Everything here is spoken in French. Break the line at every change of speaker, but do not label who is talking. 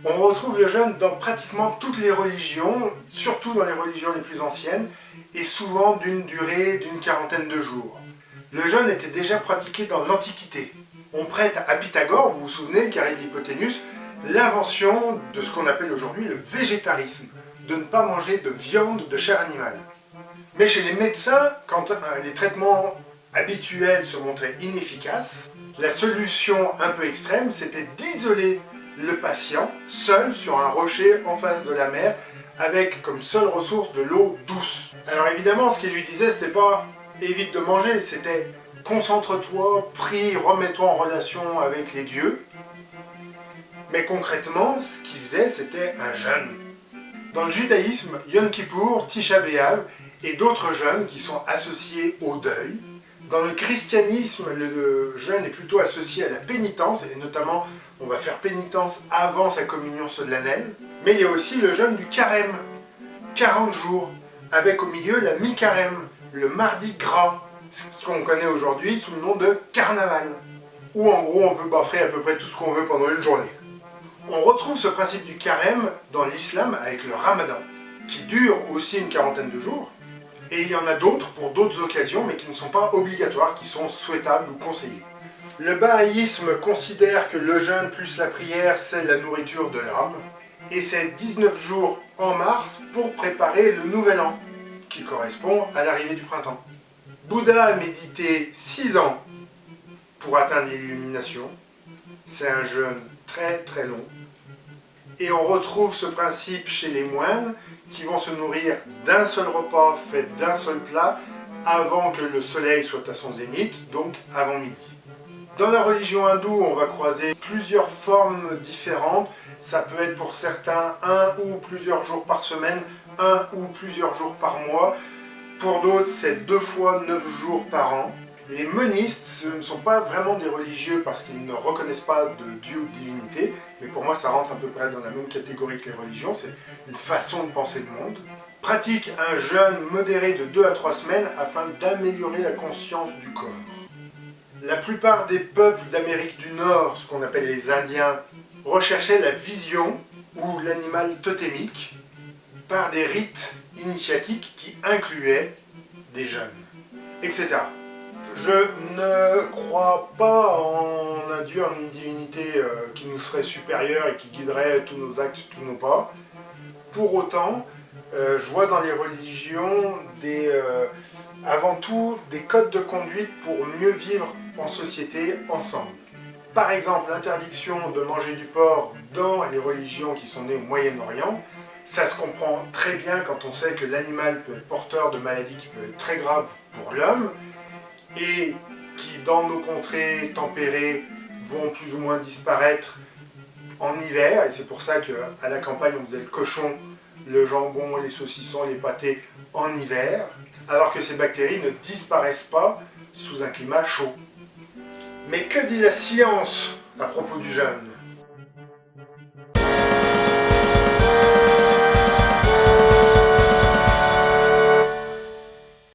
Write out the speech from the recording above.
On retrouve le jeûne dans pratiquement toutes les religions, surtout dans les religions les plus anciennes, et souvent d'une durée d'une quarantaine de jours. Le jeûne était déjà pratiqué dans l'Antiquité. On prête à Pythagore, vous vous souvenez, le carré de l'hypoténuse, l'invention de ce qu'on appelle aujourd'hui le végétarisme, de ne pas manger de viande de chair animale. Mais chez les médecins, quand les traitements habituels se montraient inefficaces, la solution un peu extrême, c'était d'isoler le patient seul sur un rocher en face de la mer, avec comme seule ressource de l'eau douce. Alors évidemment, ce qu'il lui disait, c'était pas « évite de manger », c'était « concentre-toi, prie, remets-toi en relation avec les dieux ». Mais concrètement, ce qu'il faisait, c'était un jeûne. Dans le judaïsme, Yom Kippour, Tisha B'Av et d'autres jeûnes qui sont associés au deuil. Dans le christianisme, le jeûne est plutôt associé à la pénitence, et notamment, on va faire pénitence avant sa communion solennelle. Mais il y a aussi le jeûne du carême, 40 jours, avec au milieu la mi-carême, le mardi gras, ce qu'on connaît aujourd'hui sous le nom de carnaval. Où en gros, on peut baffer à peu près tout ce qu'on veut pendant une journée. On retrouve ce principe du carême dans l'islam avec le ramadan, qui dure aussi une quarantaine de jours. Et il y en a d'autres pour d'autres occasions, mais qui ne sont pas obligatoires, qui sont souhaitables ou conseillées. Le bahaïsme considère que le jeûne plus la prière, c'est la nourriture de l'âme. Et c'est 19 jours en mars pour préparer le nouvel an, qui correspond à l'arrivée du printemps. Bouddha a médité 6 ans pour atteindre l'illumination. C'est un jeûne très très long. Et on retrouve ce principe chez les moines qui vont se nourrir d'un seul repas fait d'un seul plat avant que le soleil soit à son zénith, donc avant midi. Dans la religion hindoue, on va croiser plusieurs formes différentes. Ça peut être pour certains 1 ou plusieurs jours par semaine, 1 ou plusieurs jours par mois. Pour d'autres, c'est 2 fois 9 jours par an. Les monistes, ce ne sont pas vraiment des religieux parce qu'ils ne reconnaissent pas de Dieu ou de divinité, mais pour moi ça rentre à peu près dans la même catégorie que les religions, c'est une façon de penser le monde. Pratiquent un jeûne modéré de 2 à 3 semaines afin d'améliorer la conscience du corps. La plupart des peuples d'Amérique du Nord, ce qu'on appelle les Indiens, recherchaient la vision ou l'animal totémique par des rites initiatiques qui incluaient des jeûnes, etc. Je ne crois pas en un Dieu, en une divinité qui nous serait supérieure et qui guiderait tous nos actes, tous nos pas. Pour autant, je vois dans les religions avant tout des codes de conduite pour mieux vivre en société ensemble. Par exemple, l'interdiction de manger du porc dans les religions qui sont nées au Moyen-Orient, ça se comprend très bien quand on sait que l'animal peut être porteur de maladies qui peuvent être très graves pour l'homme, et qui, dans nos contrées tempérées, vont plus ou moins disparaître en hiver, et c'est pour ça qu'à la campagne, on faisait le cochon, le jambon, les saucissons, les pâtés en hiver, alors que ces bactéries ne disparaissent pas sous un climat chaud. Mais que dit la science à propos du jeûne ?